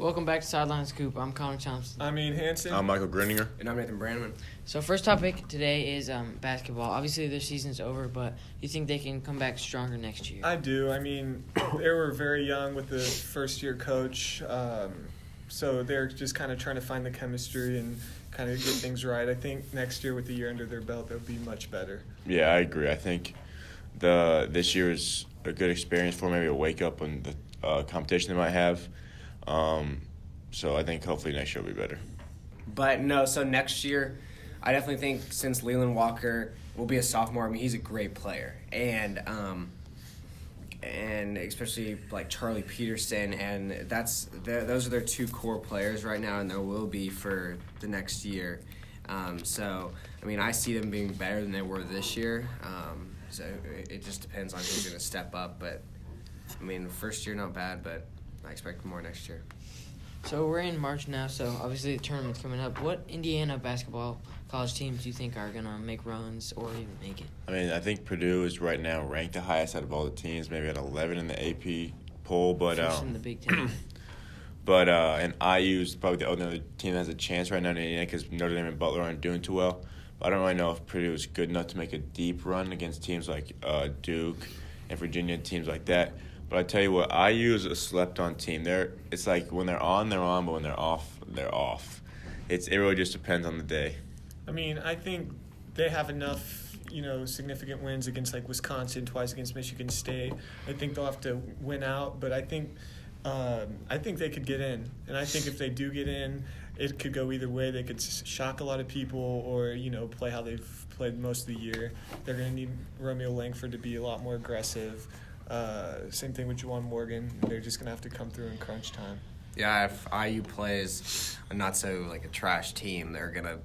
Welcome back to Sideline Scoop. I'm Connor Thompson. I'm Hansen. I'm Michael Grueninger. And I'm Branaman. So first topic today is basketball. Obviously their season's over, but you think they can come back stronger next year? I do. I mean, they were very young with the first-year coach, so they're just kind of trying to find the chemistry and kind of get things right. I think next year with the year under their belt, they'll be much better. Yeah, I agree. I think this year is a good experience for maybe a wake-up on the competition they might have. So I think hopefully next year will be better. But no, so next year, I definitely think since Leland Walker will be a sophomore, I mean, he's a great player. And especially like Charlie Peterson, and those are their two core players right now, and there will be for the next year. So, I mean, I see them being better than they were this year. So it just depends on who's going to step up. But, I mean, first year not bad, but I expect more next year. So we're in March now, so obviously the tournament's coming up. What Indiana basketball college teams do you think are going to make runs or even make it? I mean, I think Purdue is right now ranked the highest out of all the teams, maybe at 11 in the AP poll. But first in the Big Ten. And IU is probably the only other team that has a chance right now in Indiana because Notre Dame and Butler aren't doing too well. But I don't really know if Purdue is good enough to make a deep run against teams like Duke and Virginia, teams like that. But I tell you what, IU is a slept-on team. It's like when they're on, but when they're off, they're off. It really just depends on the day. I mean, I think they have enough, significant wins against like Wisconsin, twice against Michigan State. I think they'll have to win out, but I think they could get in. And I think if they do get in, it could go either way. They could shock a lot of people or, play how they've played most of the year. They're going to need Romeo Langford to be a lot more aggressive. Same thing with Juwan Morgan. They're just going to have to come through in crunch time. Yeah, if IU plays a not so like a trash team, they're gonna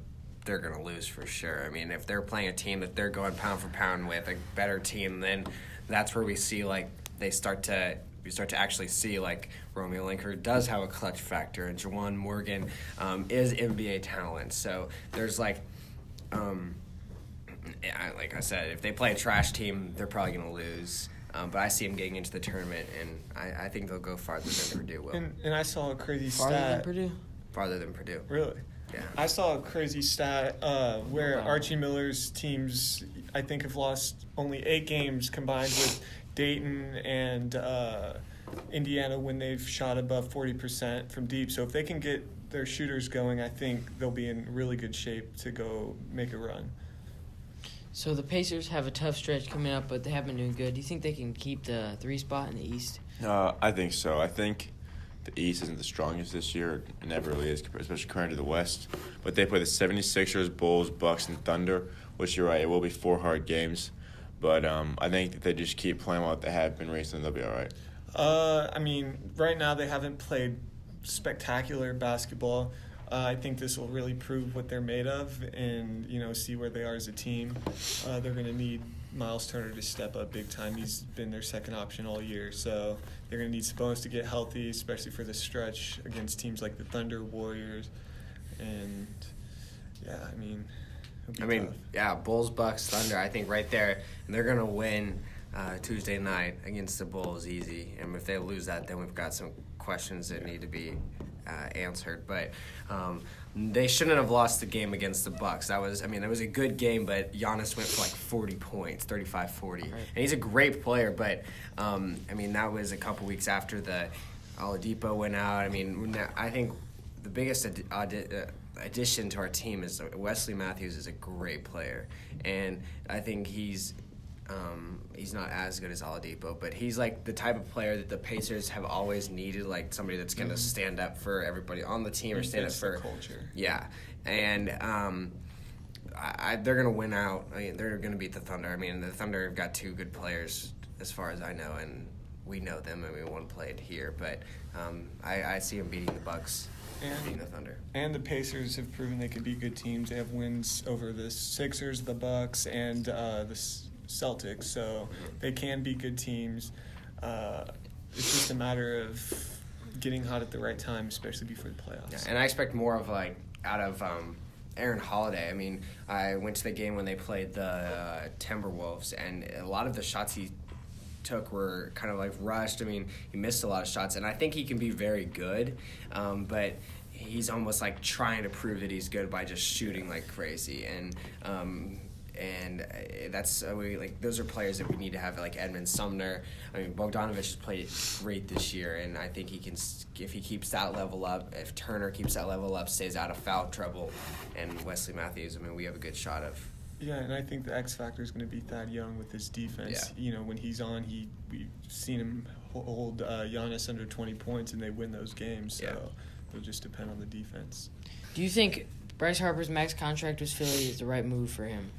lose for sure. I mean, if they're playing a team that they're going pound for pound with, a better team, then that's where we see like we start to actually see like Romeo Langford does have a clutch factor, and Juwan Morgan is NBA talent. So there's like I said, if they play a trash team, they're probably gonna lose. But I see them getting into the tournament, and I think they'll go farther than Purdue will. And I saw a crazy Farther stat. than Purdue? Farther than Purdue. Really? Yeah. I saw a crazy stat where Archie Miller's teams, I think, have lost only 8 games combined with Dayton and Indiana when they've shot above 40% from deep. So if they can get their shooters going, I think they'll be in really good shape to go make a run. So the Pacers have a tough stretch coming up, but they have been doing good. Do you think they can keep the 3 spot in the East? I think so. I think the East isn't the strongest this year. It never really is, especially compared to the West. But they play the 76ers, Bulls, Bucks, and Thunder, which you're right, it will be 4 hard games. But I think that they just keep playing what they have been recently, they'll be all right. I mean, right now they haven't played spectacular basketball. I think this will really prove what they're made of and, see where they are as a team. They're going to need Miles Turner to step up big time. He's been their second option all year. So they're going to need Sabonis to get healthy, especially for the stretch against teams like the Thunder, Warriors. And, yeah, it'll be tough. Yeah, Bulls, Bucks, Thunder, I think right there. And they're going to win Tuesday night against the Bulls easy. And if they lose that, then we've got some questions that need to be answered, but they shouldn't have lost the game against the Bucks. It was a good game, but Giannis went for like 40 points, 35-40, and he's a great player. But that was a couple weeks after the Oladipo went out. I think the biggest addition to our team is Wesley Matthews is a great player, and I think he's not as good as Oladipo, but he's like the type of player that the Pacers have always needed, like somebody that's going to stand up for everybody on the team or stand up for the culture. Yeah, and they're going to win out. They're going to beat the Thunder. The Thunder have got 2 good players as far as I know, and we know them. One played here, but I see them beating the Bucks. And beating the Thunder. And the Pacers have proven they can be good teams. They have wins over the Sixers, the Bucks, and the Celtics, so they can be good teams. It's just a matter of getting hot at the right time, especially before the playoffs. Yeah, and I expect more of out of Aaron Holiday. I went to the game when they played the Timberwolves, and a lot of the shots he took were kind of like rushed. I mean, he missed a lot of shots, and I think he can be very good, but he's almost like trying to prove that he's good by just shooting like crazy, and that's those are players that we need to have, like Edmund Sumner. I mean, Bogdanovich has played great this year, and I think he can, if he keeps that level up, if Turner keeps that level up, stays out of foul trouble, and Wesley Matthews, I mean, we have a good shot of. Yeah, and I think the X factor is going to be Thad Young with his defense. Yeah. You know, when he's on, we've seen him hold Giannis under 20 points, and they win those games. So it'll just depend on the defense. Do you think Bryce Harper's max contract with Philly is the right move for him?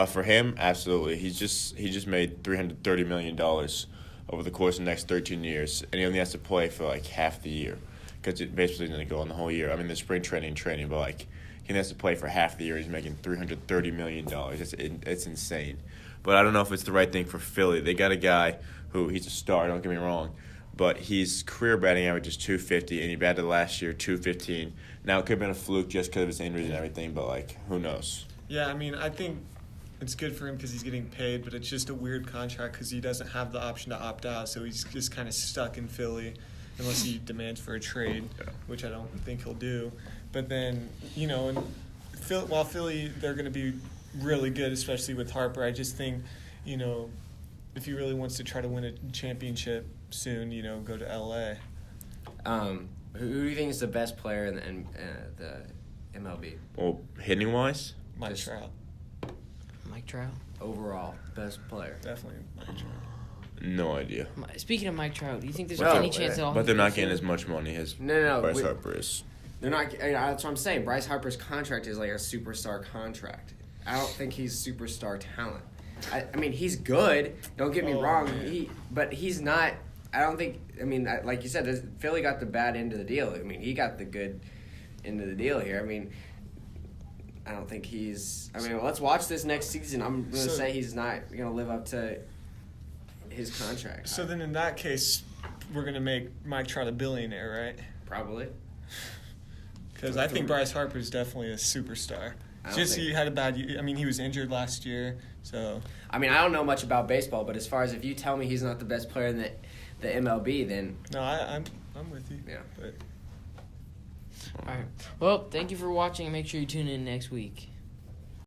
For him, absolutely. He just made $330 million over the course of the next 13 years, and he only has to play for like half the year because it basically doesn't go on the whole year. I mean, the spring training, but like he only has to play for half the year. He's making $330 million. It's insane. But I don't know if it's the right thing for Philly. They got a guy who he's a star. Don't get me wrong, but his career batting average is .250, and he batted last year .215. Now it could have been a fluke just because of his injuries and everything, but like who knows? Yeah, I mean, I think it's good for him because he's getting paid, but it's just a weird contract because he doesn't have the option to opt out, so he's just kind of stuck in Philly unless he demands for a trade, which I don't think he'll do. But then, you know, while Philly, they're going to be really good, especially with Harper, I just think, you know, if he really wants to try to win a championship soon, you know, go to L.A. Who do you think is the best player in the MLB? Well, hitting-wise? Mike Trout. Mike Trout? Overall, best player. Definitely Mike Trout. No idea. Speaking of Mike Trout, do you think there's Well, any chance at all? But they're not getting as much money as Bryce Harper is. They're not. That's what I'm saying. Bryce Harper's contract is like a superstar contract. I don't think he's superstar talent. I mean, he's good. Don't get me wrong. Man. But he's not. I don't think. I mean, like you said, Philly got the bad end of the deal. I mean, he got the good end of the deal here. I mean, I don't think he's. I mean, let's watch this next season. I'm going to say he's not going to live up to his contract. So then, in that case, we're going to make Mike Trout a billionaire, right? Probably. Because I think Bryce Harper is definitely a superstar. He had a bad year. I mean, he was injured last year, so. I mean, I don't know much about baseball, but as far as if you tell me he's not the best player in the MLB, then. No, I'm with you. Yeah. But. All right. Well, thank you for watching, and make sure you tune in next week.